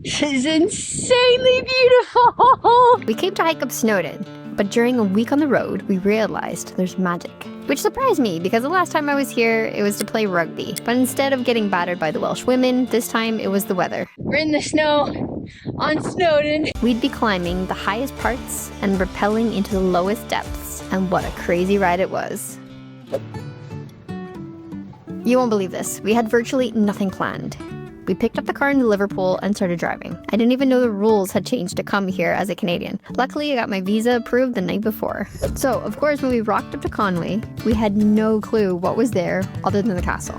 This is insanely beautiful! We came to hike up Snowdon, but during a week on the road, we realized there's magic. Which surprised me, because the last time I was here, it was to play rugby. But instead of getting battered by the Welsh women, this time it was the weather. We're in the snow on Snowdon. We'd be climbing the highest parts and rappelling into the lowest depths, and what a crazy ride it was. You won't believe this, we had virtually nothing planned. We picked up the car in Liverpool and started driving. I didn't even know the rules had changed to come here as a Canadian. Luckily, I got my visa approved the night before. So, of course, when we rocked up to Conwy, we had no clue what was there other than the castle.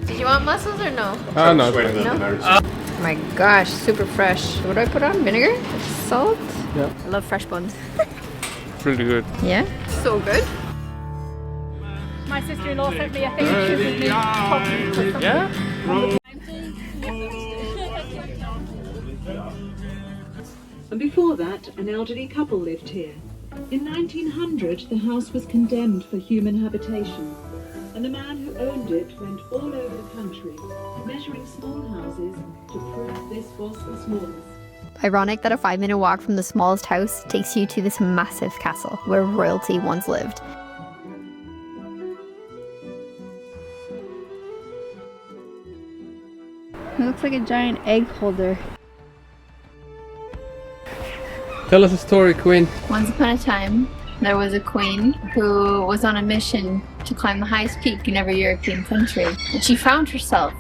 Did you want mussels or no? No. No? Oh my gosh, super fresh. What do I put on? Vinegar? Salt? Yeah. I love fresh buns. It's really good. Yeah? So good. My sister-in-law sent me a thing and she was me. Yeah? And before that, an elderly couple lived here. In 1900, the house was condemned for human habitation, and the man who owned it went all over the country, measuring small houses to prove this was the smallest. Ironic that a 5-minute walk from the smallest house takes you to this massive castle where royalty once lived. It looks like a giant egg holder. Tell us a story, Queen. Once upon a time, there was a queen who was on a mission to climb the highest peak in every European country. And she found herself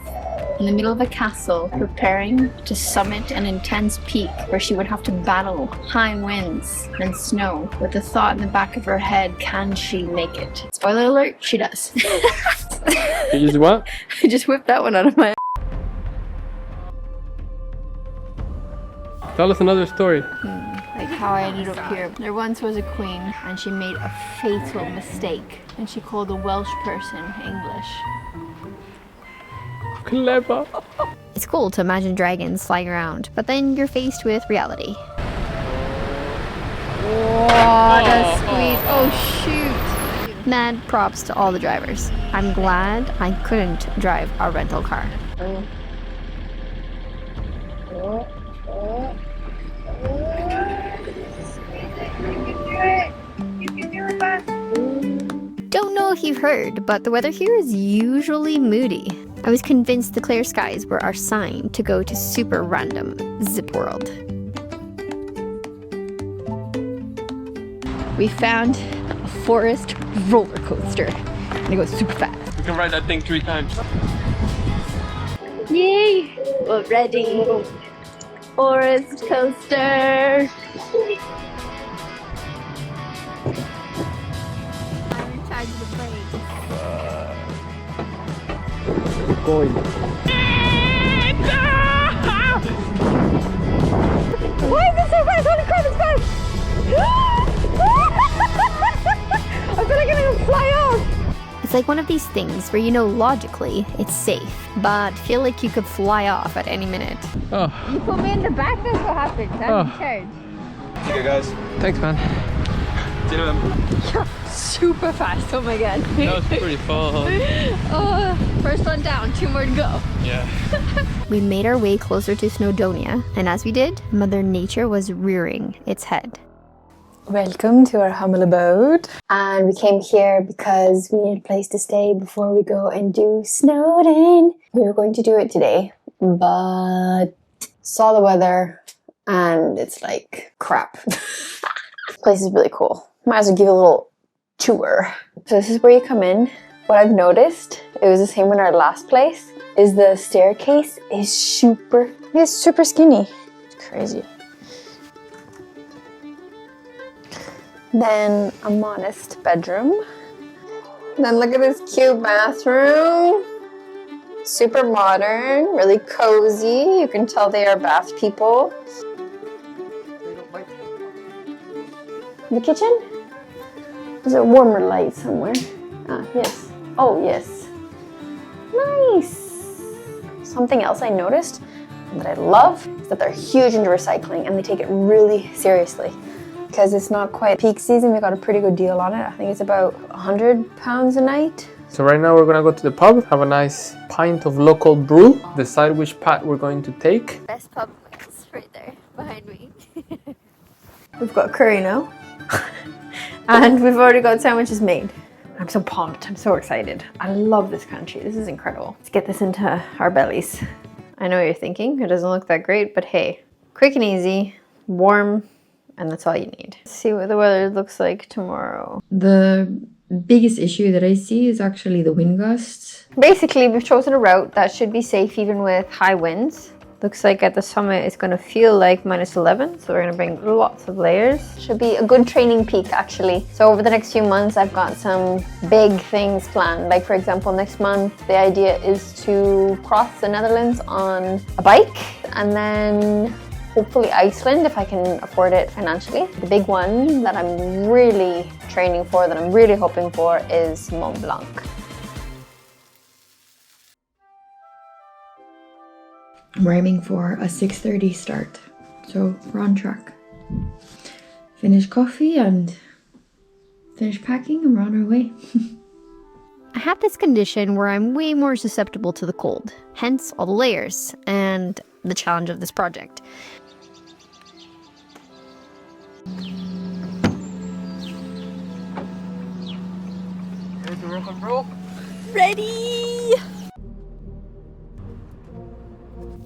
in the middle of a castle preparing to summit an intense peak where she would have to battle high winds and snow with the thought in the back of her head, can she make it? Spoiler alert, she does. You just what? I just whipped that one out of my Tell us another story. Like how I ended up here. There once was a queen and she made a fatal mistake and she called a Welsh person English. Clever. It's cool to imagine dragons flying around, but then you're faced with reality. What a squeeze. Oh shoot. Mad props to all the drivers. I'm glad I couldn't drive our rental car. Don't know if you've heard, but the weather here is usually moody. I was convinced the clear skies were our sign to go to super random Zip World. We found a forest roller coaster and it goes super fast. We can ride that thing 3 times. Yay! We're ready. Forest coaster. Going. Why is it so fast? Holy crap, it's fast! I feel like I'm gonna fly off! It's like one of these things where you know logically it's safe, but feel like you could fly off at any minute. Oh. You put me in the back, that's what happens. I'm in charge. Okay, guys. Thanks, man. See you in a minute. Super fast, oh my god. That was pretty fun. Oh, first one down, 2 more to go. Yeah. We made our way closer to Snowdonia, and as we did, Mother Nature was rearing its head. Welcome to our humble abode. And we came here because we need a place to stay before we go and do Snowdon. We were going to do it today, but saw the weather and it's like crap. This place is really cool. Might as well give you a little tour. So this is where you come in. What I've noticed, it was the same in our last place, is the staircase is super skinny. It's crazy. Then a modest bedroom. Then look at this cute bathroom. Super modern, really cozy. You can tell they are bath people. The kitchen? There's a warmer light somewhere. Ah, yes. Oh, yes. Nice. Something else I noticed that I love is that they're huge into recycling and they take it really seriously. Because it's not quite peak season, we got a pretty good deal on it. I think it's about £100 a night. So right now we're gonna go to the pub, have a nice pint of local brew, decide which path we're going to take. Best pub is right there behind me. We've got curry now. And we've already got sandwiches made. I'm so pumped. I'm so excited. I love this country. This is incredible. Let's get this into our bellies. I know what you're thinking. It doesn't look that great, but hey, quick and easy, warm, and that's all you need. Let's see what the weather looks like tomorrow. The biggest issue that I see is actually the wind gusts. Basically, we've chosen a route that should be safe even with high winds. Looks like at the summit it's going to feel like -11, so we're going to bring lots of layers. Should be a good training peak actually. So over the next few months I've got some big things planned. Like for example, next month the idea is to cross the Netherlands on a bike, and then hopefully Iceland if I can afford it financially. The big one that I'm really training for, that I'm really hoping for, is Mont Blanc. I'm aiming for a 6:30 start, so we're on track. Finish coffee and finish packing and we're on our way. I have this condition where I'm way more susceptible to the cold, hence all the layers and the challenge of this project. Ready!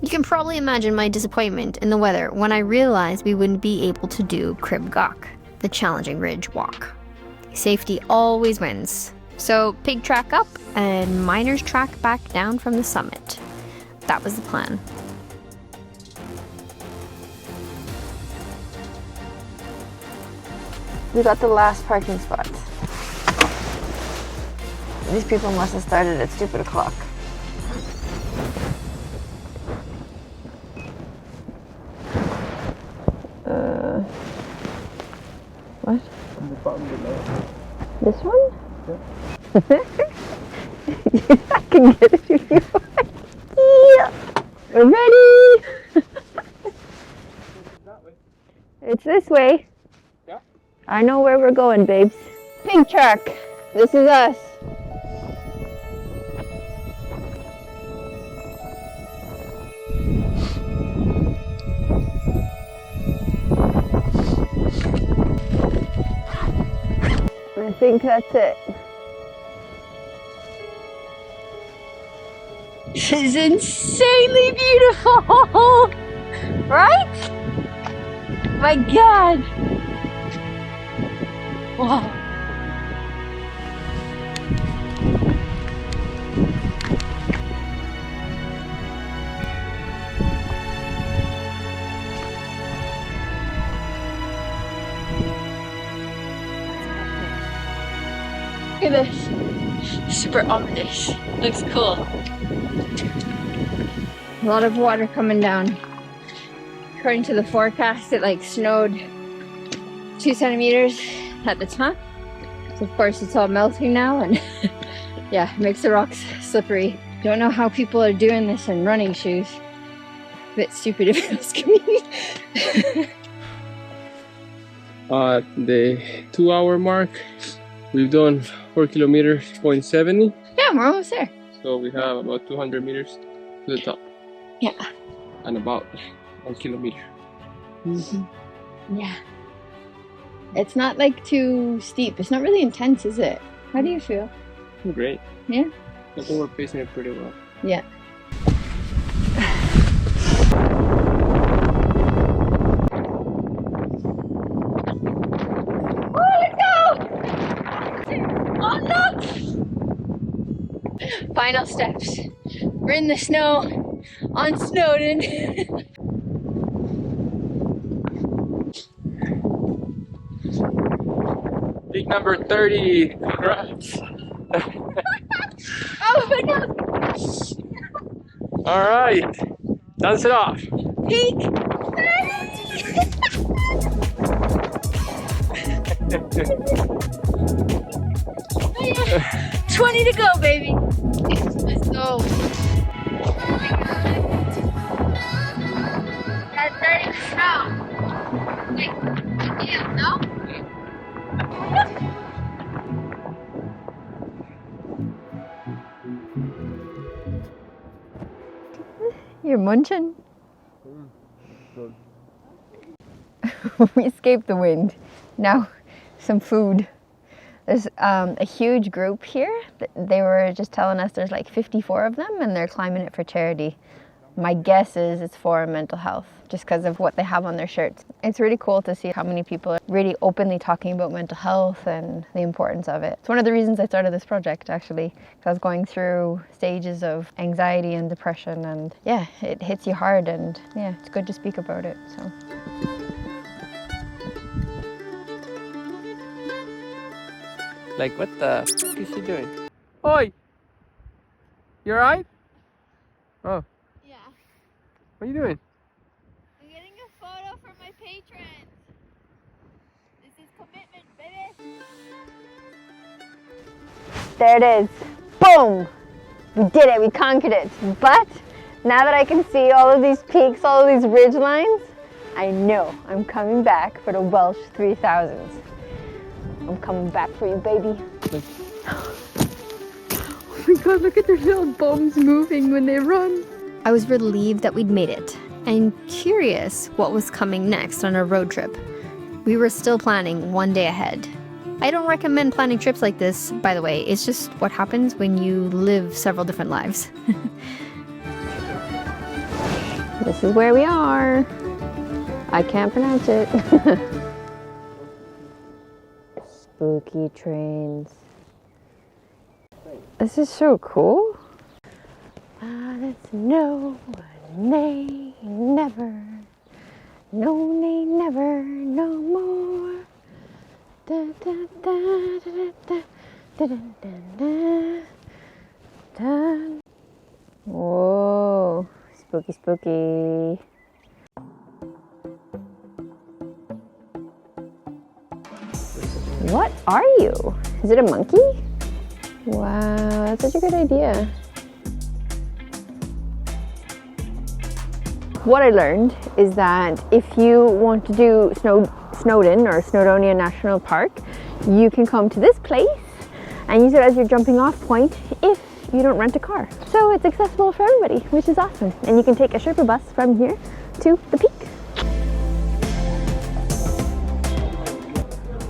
You can probably imagine my disappointment in the weather when I realized we wouldn't be able to do Crib Gach, the challenging ridge walk. Safety always wins. So pig track up and miners track back down from the summit. That was the plan. We got the last parking spot. These people must have started at stupid o'clock. What? This one? Yeah. I can get it if you want. Yeah. We're ready. It's this way. Yeah. I know where we're going, babes. Pink truck. This is us. I think that's it. This is insanely beautiful, right? My God. Wow. Look at this. Super ominous. Looks cool. A lot of water coming down. According to the forecast, it like snowed 2 centimeters at the top. So of course it's all melting now, and yeah, it makes the rocks slippery. Don't know how people are doing this in running shoes. A bit stupid if you ask me. At the 2-hour mark, we've done 4 kilometers, 0.70. Yeah, we're almost there. So we have about 200 meters to the top. Yeah. And about 1 kilometer. Yeah. It's not like too steep. It's not really intense, is it? How do you feel? Great. Yeah? I think we're pacing it pretty well. Yeah. Final steps. We're in the snow on Snowdon. Peak number 30. Congrats. Oh my God! All right. Dance it off. Peak! 20 to go, baby. Let's go. That's starting to snow. Wait, yeah, no? You're munching. We escaped the wind. Now, some food. There's a huge group here. They were just telling us there's like 54 of them and they're climbing it for charity. My guess is it's for mental health, just because of what they have on their shirts. It's really cool to see how many people are really openly talking about mental health and the importance of it. It's one of the reasons I started this project, actually, because I was going through stages of anxiety and depression, and yeah, it hits you hard, and yeah, it's good to speak about it, so. Like, what the fuck is she doing? Oi! You alright? Oh. Yeah. What are you doing? I'm getting a photo for my patrons. This is commitment, baby. There it is. Boom! We did it, we conquered it. But now that I can see all of these peaks, all of these ridge lines, I know I'm coming back for the Welsh 3000s. I'm coming back for you, baby. Oh my god, look at their little bums moving when they run. I was relieved that we'd made it, and curious what was coming next on our road trip. We were still planning one day ahead. I don't recommend planning trips like this, by the way. It's just what happens when you live several different lives. This is where we are. I can't pronounce it. Spooky trains. This is so cool. It's no, nay, never. No, nay, never, no more. Da, da, da, da, da, da, da, da, da, da. Whoa, spooky, spooky. What are you? Is it a monkey? Wow, that's such a good idea. What I learned is that if you want to do Snowdon or Snowdonia National Park, you can come to this place and use it as your jumping off point if you don't rent a car. So it's accessible for everybody, which is awesome. And you can take a Sherpa bus from here to the peak.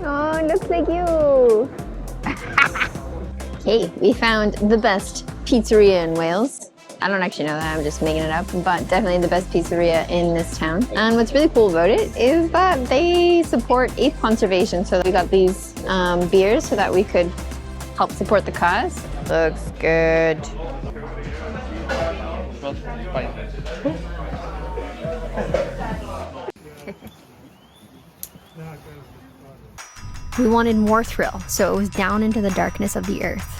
Oh, it looks like you. Okay, we found the best pizzeria in Wales. I don't actually know that, I'm just making it up, but definitely the best pizzeria in this town. And what's really cool about it is that they support ape conservation. So we got these beers so that we could help support the cause. Looks good. We wanted more thrill, so it was down into the darkness of the earth.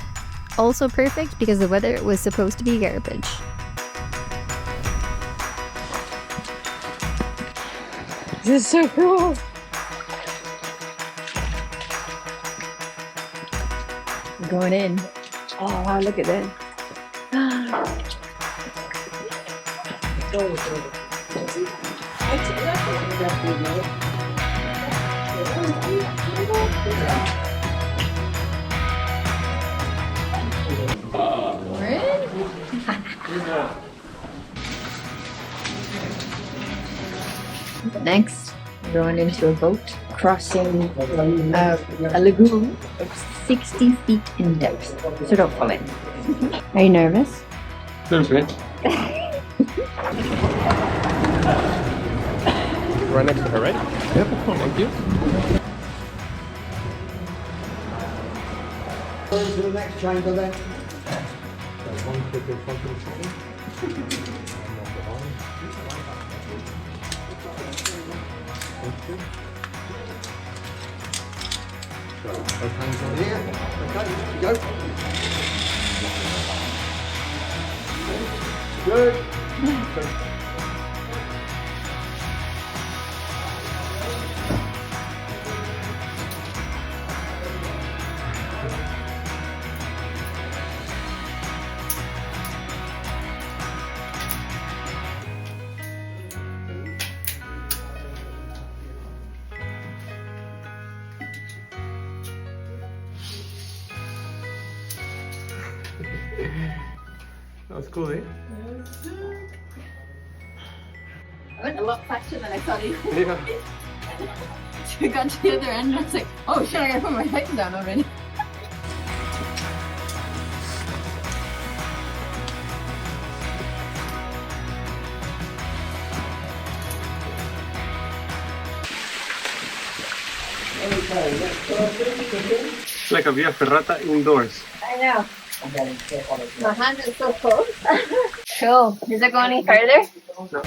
Also perfect because the weather was supposed to be garbage. This is so cool! Going in. Oh wow, look at that. Next, we're going into a boat crossing a lagoon of 60 feet in depth, so don't fall in. Are you nervous? A little bit. Right next to her, right? Yep. Thank you. Going to the next chamber then. Here, okay, go. Good. That was cool, eh? I went a lot faster than I thought he would. Yeah. I got to the other end and I was like, oh shit, I gotta put my head down already. It's like a via ferrata indoors. I know. My hand is so cold. Cool. Does it go any further? No.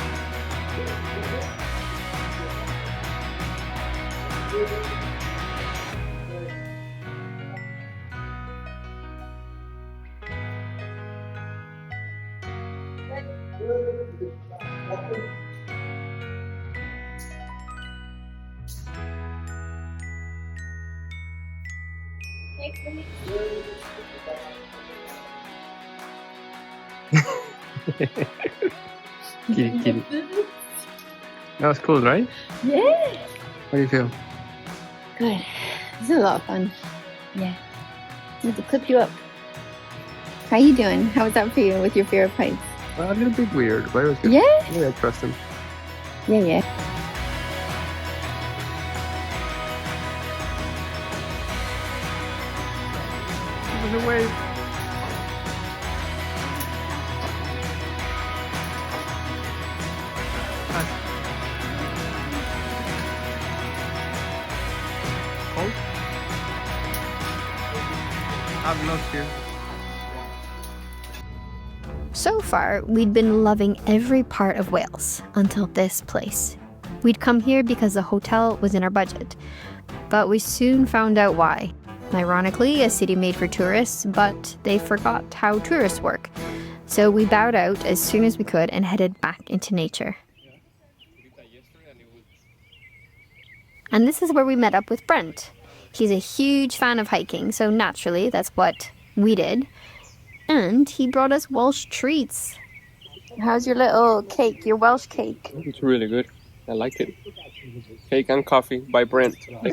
Kitty. That was cool, right? Yeah. How do you feel? Good. This is a lot of fun. Yeah. I have to clip you up. How you doing? How was that for you with your fear of heights? A little bit weird, but it was good. Yeah? Yeah, I trust him. Yeah. It was a wave. Cold? I've lost you. So far, we'd been loving every part of Wales until this place. We'd come here because the hotel was in our budget, but we soon found out why. Ironically, a city made for tourists, but they forgot how tourists work. So we bowed out as soon as we could and headed back into nature. And this is where we met up with Brent. He's a huge fan of hiking, so naturally that's what we did. And he brought us Welsh treats. How's your little cake, your Welsh cake? It's really good. I like it. Cake and coffee by Brent. How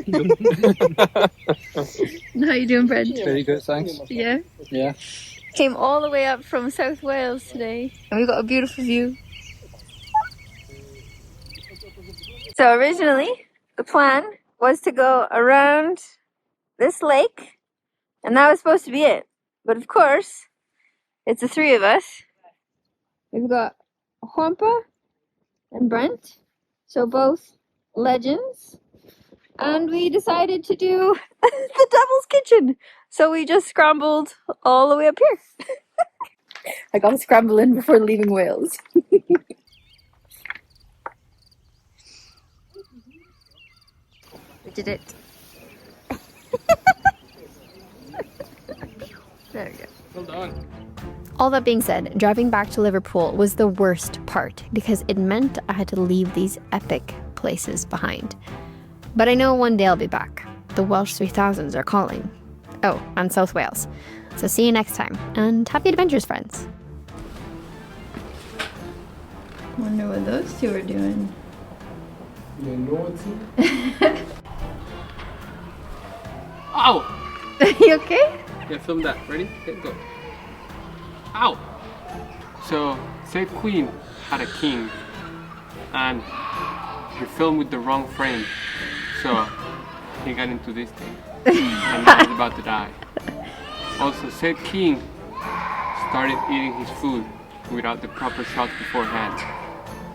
you doing, Brent? Very good, thanks. Yeah? Yeah. Came all the way up from South Wales today. And we've got a beautiful view. So originally, the plan was to go around this lake, and that was supposed to be it. But of course, it's the three of us. We've got Juanpa and Brent, so both legends. And we decided to do the Devil's Kitchen. So we just scrambled all the way up here. I got to scramble in before leaving Wales. We did it. There we go. Well done. All that being said, driving back to Liverpool was the worst part because it meant I had to leave these epic places behind. But I know one day I'll be back. The Welsh 3000s are calling. Oh, and South Wales. So see you next time, and happy adventures, friends. Wonder what those two are doing. You're naughty. Ow! You okay? Yeah, film that. Ready? Okay, go. Ow! So, said queen had a king, and he filmed with the wrong frame. So, he got into this thing, and now he's about to die. Also, said king started eating his food without the proper shots beforehand.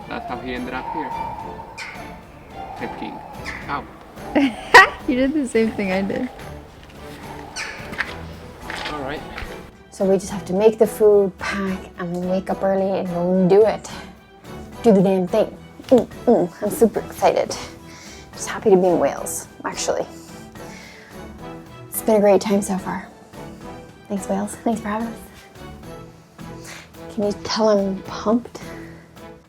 That's how he ended up here. Said king. Ow. You did the same thing I did. Alright. So we just have to make the food, pack, and wake up early and go and do it. Do the damn thing. I'm super excited. Just happy to be in Wales, actually. It's been a great time so far. Thanks, Wales. Thanks for having us. Can you tell I'm pumped?